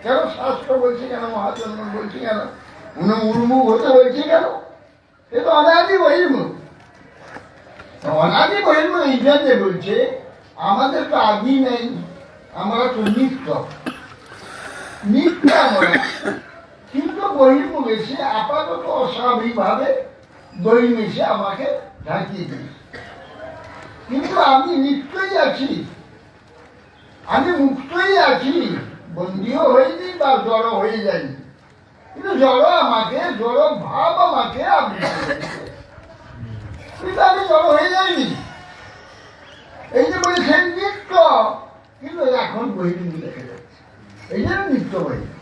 কেন শাস্ত্র বলছে কেন, মহাচন্দ্র বলছে কেন, উন্মুখ হতে বলছে কেন? সে তো অনাদি বহির্মুখ। অনাদি বহির্মুখ এই জন্যে বলছে আমাদের তো আদি নেই, আমরা তো নিত্য নিত্য আমরা, কিন্তু বহির্মুখ এসে আপাতত অস্বাভাবিক ভাবে বহির্মেশে আমাকে ঢাকিয়ে দিয়েছে। কিন্তু আমি নিত্যই আছি, আমি মুক্তই আছি, বন্দিও হয়নি বা জড় হয়ে যায়নি, কিন্তু জড় আমাকে, জড় ভাব আমাকে আবৃত করেছে, কিন্তু আমি জড় হয়ে যাইনি। এই যে বলেছেন নিত্য, কিন্তু এখন বহির্মুখ দেখা যাচ্ছে, এই জন্য নিত্য বহির্মুখ।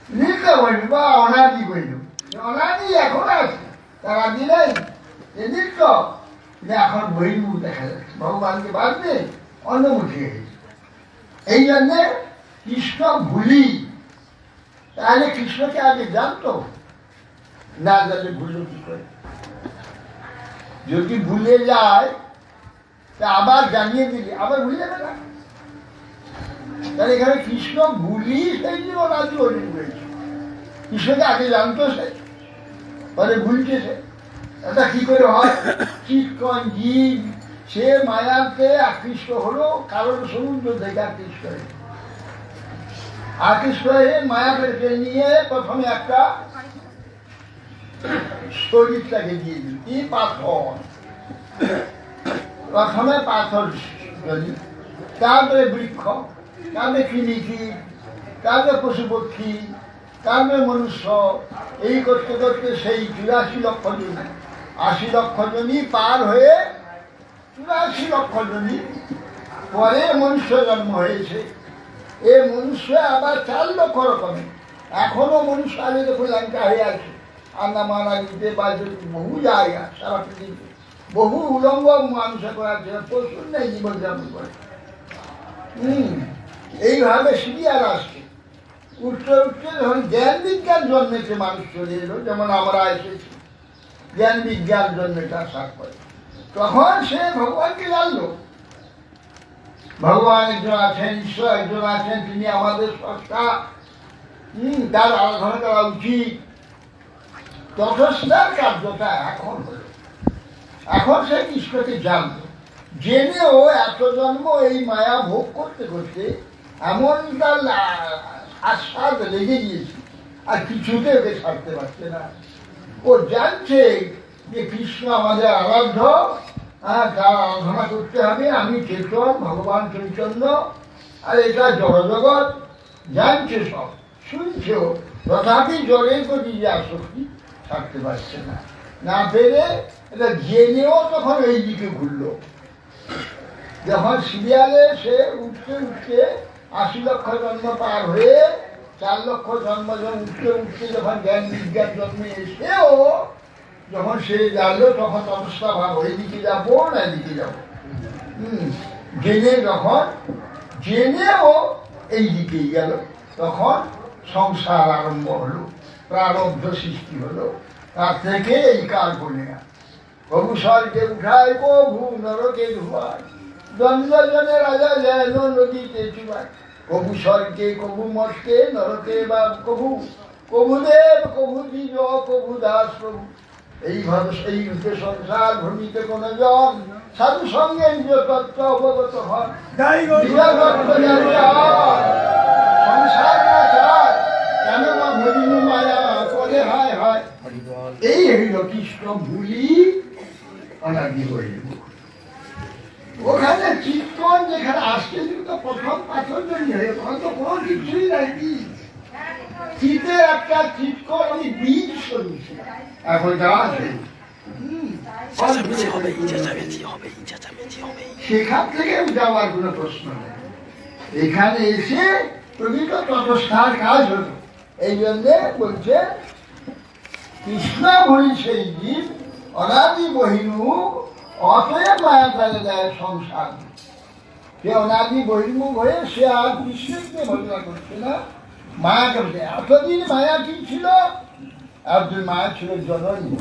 নিত্য বহির্মুখ বা অনাদি বহির্মুখ, অনাদি এখন আছে, তার আদি নেই, নিত্য, এখন বহির্মুখ দেখা যাচ্ছে, ভগবানকে বাদ দিয়ে অন্যমুখী হয়েছে। এই জন্যে কৃষ্ণ ভুলি। তাহলে কৃষ্ণকে আগে জানতো না, জানলে ভুলল কি করে? যদি ভুলে যায় তা আবার জানিয়ে দিলি আবার ভুলে যাবে না। তাহলে এখানে কৃষ্ণ ভুলি সেই জন্য রাজি হয়েছে, কৃষ্ণকে আগে জানতো সে, পরে ভুলছে সে। এটা কি করে হয়? চিৎকন জীব সে মায়াতে আকৃষ্ট হলো, কারণ সমুদ্র থেকে আকৃষ্ট হয়ে, আকৃষ্ট হয়ে মায়াকে নিয়ে প্রথমে একটা শরীরটাকে দিয়ে দিল, কি পাথর, প্রথমে পাথর শরীর, তারপরে বৃক্ষ, তারপরে কিমিকি, তারপরে পশু পক্ষী, তারপরে মনুষ্য, এই করতে করতে সেই 84 লক্ষ জন, 80 লক্ষ জনই পার হয়ে 84 লক্ষ জনই পরে মনুষ্য জন্ম হয়েছে। এ মনুষ্য আবার 4 লক্ষ রকমের, এখনো মনুষ্য আগে দেখুন লঙ্কা হয়ে আছে, আন্দামান দিতে বাজে বহু জায়গা, সারা পৃথিবীতে বহু উলঙ্গ মানুষ করার জন্য প্রচুর নেই জীবনযাপন করে। এইভাবে সিরিয়াল আসছে, উঠতে উঠতে যখন জ্ঞান বিজ্ঞান জন্মেছে, মানুষ চলে এলো, যেমন আমরা এসেছি, জ্ঞান বিজ্ঞান জন্মেছে আসার পরে, তখন সে ভগবানকে জানলো। ভগবান একজন আছেন, ঈশ্বর একজন আছেন, তিনি আমাদের স্রষ্টা, তার আরাধনা করা উচিত। তথস্থার কার্যটা এখন হলো, এখন সে ঈশ্বরকে জানলো, জেনেও এত জন্ম এই মায়া ভোগ করতে করতে এমন তার আস্বাদ লেগে গিয়েছে, আর কিছুতে ওকে ছাড়তে পারছে না। ও জানছে যে কৃষ্ণ আমাদের আরাধ্য, তার আরাধনা করতে হবে, আমি চেতন, ভগবান চৈতন্য, আর এটা জড়জগৎ, জানছে সব, শুনছেও, তথাপি জড়ের প্রতি যে আসক্তি থাকতে পারছে না, না পেরে এটা জেনেও তখন এই দিকে ঘুরলো। যখন সিরিয়ালে সে উঠতে উঠতে 80 লক্ষ জন্ম পার হয়ে 4 লক্ষ জন্ম উঠতে উঠতে যখন জ্ঞান বিজ্ঞান জন্মে এসেও যখন সে জানলো, তখন অবস্থা ভাব ওই দিকে যাবো না এদিকে যাবো, জেনে যখন জেনেও এই দিকেই গেল, তখন সংসার আরম্ভ হলো, প্রারব্ধ সৃষ্টি হলো, তার থেকে এই কাল বলে কবু স্বর্গে উঠায়, কবু নরকে ধুয়ায়, দ্বন্দ্বজনে রাজা যায় নদীতে চুবায়, কবু স্বর্গে কবু মর্তে নরকে বা কবু, কবু দেব কবু দ্বিজ কবু দাস প্রভু। এইভাবে সেই রূপে সংসার ভূমিতে কোন জন সাধু সঙ্গে নিজ তত্ত্ব অবগত হন, সংসার না চায় কেন না ভরিনু মায়া করে, হায় হায়। এই হইল কৃষ্ণ ভুলি অনাদি হইল। ওখানে চিৎকন যেখানে আসছে, কিন্তু প্রথম পাথর জন্য হয়ে তখন তো কোনো কিছুই নাই, বীজ চিতের একটা চিৎকন, আমি বীজ সরিয়েছিলাম, এখন যাওয়া আছে সেখান থেকে যাওয়ার কোনো প্রশ্ন নেই। এখানে এসে প্রকৃত তটস্থার কাজ হলো। এই জন্যে বলছে কৃষ্ণ ভরি সেই জীব অনাদি বহির্মুখ অতএব মায়া তালে দেয় সংসার। সে অনাদি বহির্মুখ হয়ে সে আর কৃষ্ণকে ভজনা করছে না, মায়াকে বলছে। এতদিন মায়া কি ছিল? একজন মায়া ছিল জননী।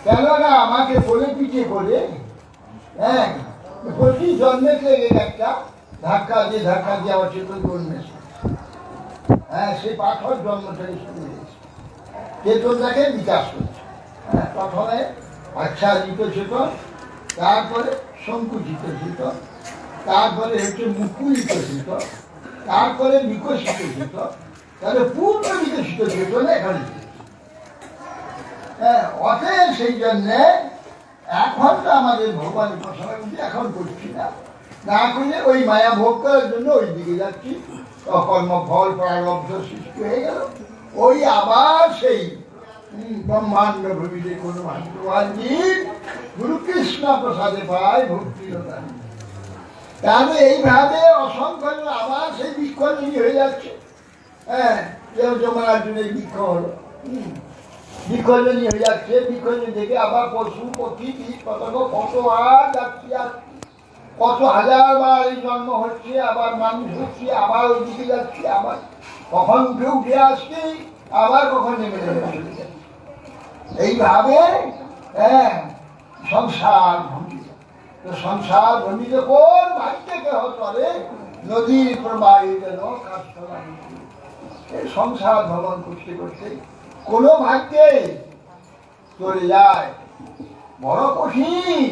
কেননা আমাকে বলে পিঠে করে, হ্যাঁ, প্রতি জন্মে লেগে একটা ধাক্কা দিয়ে আমার চেতন জন্মেছে। হ্যাঁ, সেই পাথর জন্ম থেকে শুরু হয়েছে, চেতনটাকে বিকাশ করছে। হ্যাঁ, প্রথমে আচ্ছাদিত চেতন, তারপরে সংকুচিত চেতন, তারপরে হচ্ছে মুকুলিত চেতন, তারপরে বিকশিত চেতন, তাহলে পূর্ণ বিকশিত চেতন এখানে। হ্যাঁ, অতএব সেই জন্যে এখন তো আমাদের ভগবানের প্রসঙ্গ এখন করছি না, না করলে ওই মায়া ভোগ করার জন্য ওই দিকে যাচ্ছি। অকর্ম ফল প্রারব্ধ সৃষ্টি হয়ে গেল, ওই আবার সেই ব্রহ্মাণ্ড ভূমিতে কোনো ভাগ্যবান জীব গুরু কৃষ্ণ প্রসাদে পায় ভক্তিলতা। তাহলে এইভাবে অসংখ্য আবার সেই বৃক্ষজনী হয়ে যাচ্ছে। হ্যাঁ, যমুনার জন্য বৃক্ষ হলো, বৃক্ষজনী হয়ে যাচ্ছে। বৃক্ষজনী থেকে আবার পশু পক্ষী কীট পতঙ্গ কত আর যাচ্ছি, আর কত হাজার বার এই জন্ম হচ্ছে, আবার মানুষ হচ্ছে, আবার ওইদিকে যাচ্ছি, আবার কখন উঠে আসছি, আবার কখন নেমে চলে যাচ্ছে। এইভাবে হ্যাঁ সংসার ভ্রমিত। তো সংসার ভ্রমিত কোন ভাগ্যে কেহ চলে? নদীর প্রবাহিত এই সংসার ভ্রমণ করতে করতে কোনো ভাগ্যে চলে যায়, বড় কঠিন।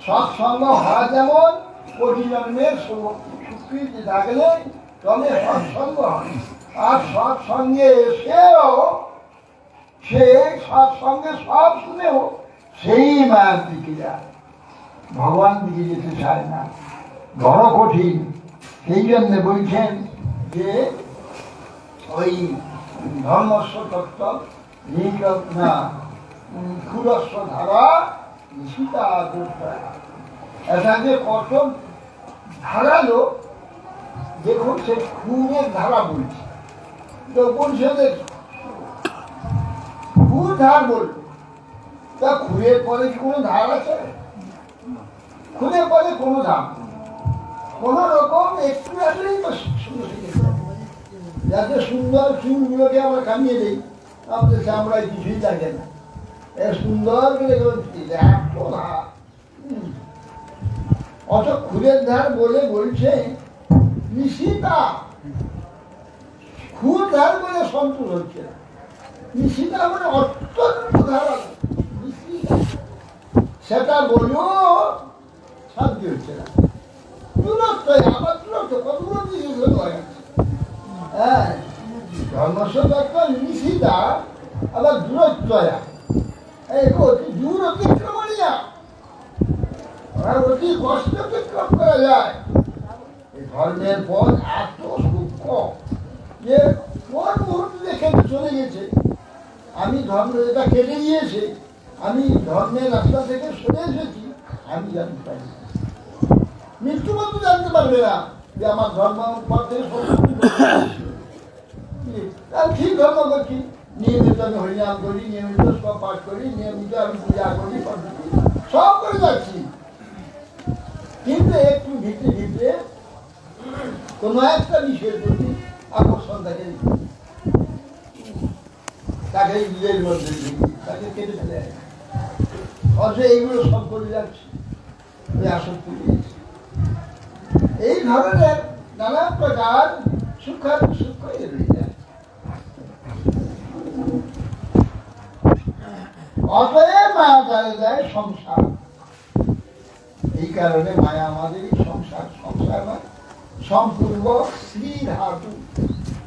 সৎসঙ্গ হওয়া যেমন কোটি জন্মের স্বীকৃতি থাকলে তবে সৎসঙ্গ হয়, আর সৎসঙ্গে এসেও সে সৎসঙ্গে সব শুনেও সেই মায়ের দিকে যায়, ভগবান দিকে যেতে চায় না, বড় কঠিন। সেই জন্যে বলছেন যে ওই ধর্মস্ব তত্ত্ব না ক্ষুরস্ব ধারা সীতা এটা যে কত ধারালো, দেখুন সে খুনের ধারা বলছে। তো বলছে যে খুর ধার বলল, তা খুরের পরে কি কোনো ধার আছে? খুনের পরে কোনো ধার, কোন রকম একটু আসলেই তো সুন্দর শিখেছে। যাতে সুন্দর চুলগুলোকে আমরা কামিয়ে দিই, আমাদের চামড়ায় কিছুই লাগে না, সুন্দর করে অত খুরের ধার বলে বলছে নিশিতা, খুর ধার বলে সন্তোষ হচ্ছে না, নিশিতা মানে অত্যন্ত ধারা, সেটা বলেও শান্তি হচ্ছে না। দূরত্ব, আমার দূরত্ব কতগুলো দিকে হয়ে গেছে। হ্যাঁ, ধর্মস্ব তত্ত্ব নিশিতা আবার দূরত্বয়া, অতি দূর অতিক্রমণীয়া, অতি কষ্ট অতিক্রম করা যায়। এই ধর্মের পথ এত সূক্ষ্ম যে কোন মুহূর্তে দেখে চলে গেছে, আমি ধর্ম এটা কেটে গিয়েছে, আমি ধর্মের রাস্তা থেকে সরে এসেছি, আমি জানতে পারি। মৃত্যু পর্যন্ত জানতে পারবে না যে আমার ধর্ম পথে ঠিক ধর্ম করছি, নিয়মিত আমি হরিনাম করি, নিয়মিত সব পাঠ করি, নিয়মিত আমি পূজা করি, সব করে যাচ্ছি, কিন্তু একটু ভিতরে ভিতরে কোনো একটা বিষয়ের প্রতি আকর্ষণ থাকে, তাকে নিজের মধ্যে তাকে কেটে ফেলে, অথচ এইগুলো সব করে যাচ্ছে, ওই আসক্তি দিয়েছে। এই ধরনের নানা প্রকার সূক্ষ্ম রয়ে যায়। অতএব মায়া তালে দেয় সংসার। এই কারণে মায়া আমাদের সংসার, সংসার নয় সম্পূর্ণ শ্রী ধাতু,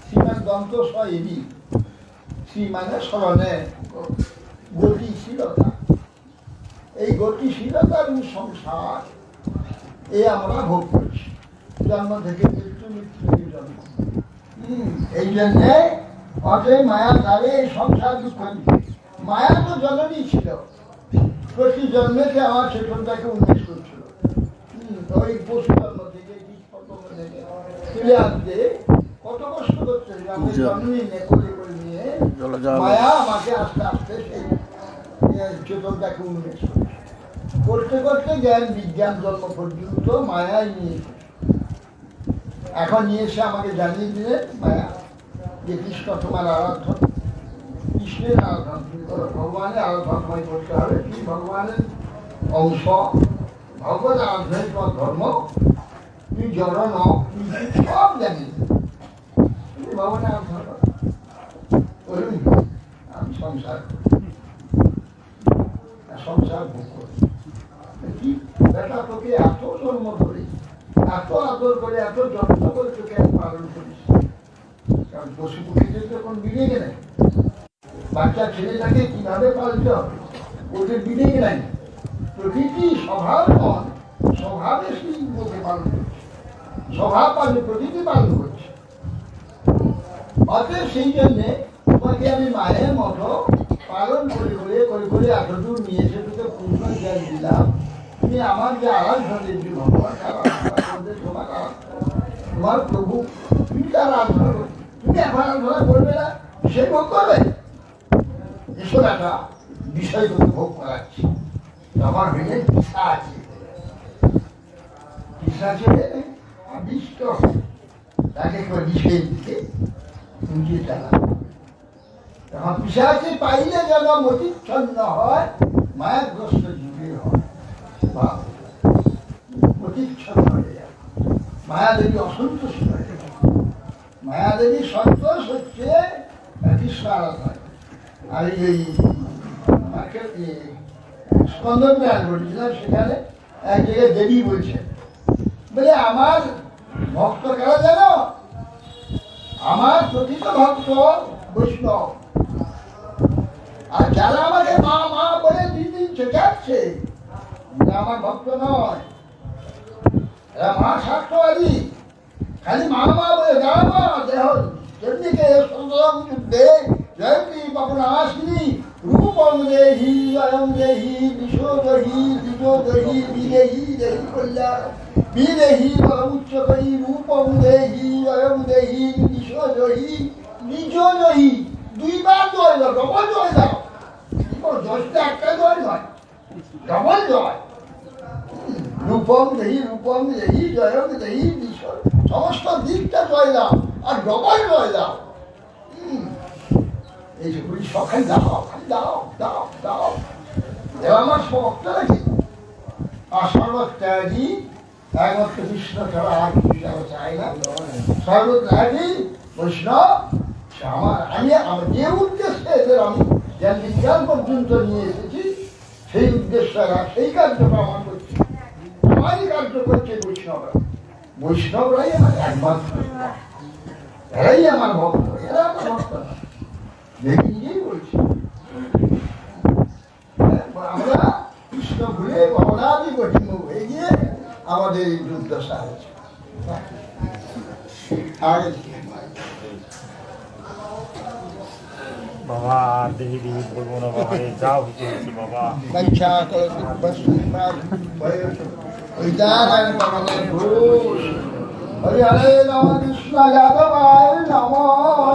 শ্রীমান দন্ত সহি, শ্রী মানে স্মরণে গতিশীলতা, এই গতিশীলতার সংসার এ আমরা ভোগ করছি জন্ম থেকে মৃত্যু, মৃত্যু থেকে জন্ম। এই জন্যে অতএব মায়া তালে এই সংসার দুঃখ মায়া তো জননী ছিল, প্রতি জন্মেতে আমার চেতনটাকে উন্মেষ করছিল। ওই পশু জন্ম থেকে কীট পতঙ্গ থেকে তুলে আনতে কত কষ্ট করতে হবে, আমি জন্মই নেকলে করে নিয়ে মায়া আমাকে আস্তে আস্তে সেই চেতনটাকে উন্মেষ করতে করতে জ্ঞান বিজ্ঞান জন্ম পর্যন্ত মায়াই নিয়ে এখন নিয়ে এসে আমাকে জানিয়ে দিলেন মায়া যে কৃষ্ণ তোমার আরাধ্য, কৃষ্ণের আরাধনা তুমি করো, ভগবানের আরাধনা তোমায় করতে হবে, তুমি ভগবানের অংশ, ভগবান আরাধনায় তোমার ধর্ম, তুমি জড় নও, তুমি সব জানি, তুমি ভগবানের আরাধনা করো। আমি সংসার সংসার ভোগ করি, কি বেটা তোকে এত জন্ম ধরে এত আদর করে এত যত্ন করে তোকে আমি পালন করিস, কারণ পশু পক্ষীদের তো এখন বিবেকে নেই, বাচ্চা ছেলেটাকে কিভাবে পালতে হবে ওদের বিবেকে নাই, প্রকৃতি স্বভাব নয়, স্বভাবে সেই লোকে পালন করছে, স্বভাব পালন প্রকৃতি পালন করছে। অতএব সেই জন্যে তোমাকে আমি মায়ের মতো পালন করে করে করে করে এতদূর নিয়ে এসে তোকে পূর্ণ জ্ঞান দিলাম, তুমি আমার যে আরাধনা দেবী ভগবান তোমার প্রভু, তুমি তার আরাধনা করবে, তুমি এখন আরাধনা করবে না, সে ভোগ করবে। এসব একটা বিষয় তোকে ভোগ করাচ্ছি, আমার ভেঙে পিসা আছে, পিসা ছেড়ে আবিষ্ট তাকে বিষের দিকে উঁচিয়ে চালা। তখন পিসাকে পাইলে যেন মতিচ্ছন্ন হয়, মায়াগ্রস্ত জীবে হয়, মতিচ্ছন্ন হয়ে যায়, মায়াদেবী অসন্তুষ্ট হয়ে যায়। মায়াদেবী সন্তোষ হচ্ছে কৃষ্ণ আরাধনায়। আর এই স্কন্দন প্রয়াণ করেছিলাম, সেখানে এক জায়গায় দেবী বলছেন, বলে আমার ভক্ত কারা জানো, আমার প্রকৃত ভক্ত বৈষ্ণব, আর যারা আমাকে মা মা বলে দিন শেখাচ্ছে আমার ভক্ত নয়, এরা মা স্বার্থবাদী, খালি মা মা বলে যারা মা দেহ যেদিকে সুন্দরম যুদ্ধে জয়ন্তী বাবুনাশিনী রূপং দেহি জয়ং দেহি দিশো দহি দিশো দহি বিদেহি দেহি কল্যাণ বিদেহি পরমুচ্চ করি রূপং দেহি জয়ং দেহি দিশো দহি নিজ দহি, দুইবার জয় দাও, ডবল জয় দাও, দশটা একটা জয় নয়, ডবল জয়। রূপম দেহি জয়ং দেহি দিশো, সমস্ত দিকটা জয় দাও আর ডবল জয় দাও। এই যে বলি সকাল দাও, খালি দাও দাও দাও, এবার আমার ভক্ত নাকি আর সর্বত্যাগী, একমাত্র কৃষ্ণ ছাড়া আর কিছু চাই না, সর্বত্যাগী বৈষ্ণব আমার, আমি আমার যে উদ্দেশ্যে এদের আমি জ্ঞান বিজ্ঞান পর্যন্ত নিয়ে এসেছি, সেই উদ্দেশ্যরা সেই কার্যটা আমার করছে, সবাই কার্য করছে বৈষ্ণবরা, বৈষ্ণবরাই আমার একমাত্র, এরাই আমার ভক্ত, এরা আমার ভক্ত না, দেখি নিজেই বলছি। আমরা কৃষ্ণ ভুলে ভবনাদি গঠিন হয়ে গিয়ে আমাদের এই দুর্দশা হয়েছে। বাবা দেহি দেহি বলবো না বাবা, যা হচ্ছে বাবা। হরে হরে রাম কৃষ্ণ যাদবায় নমঃ।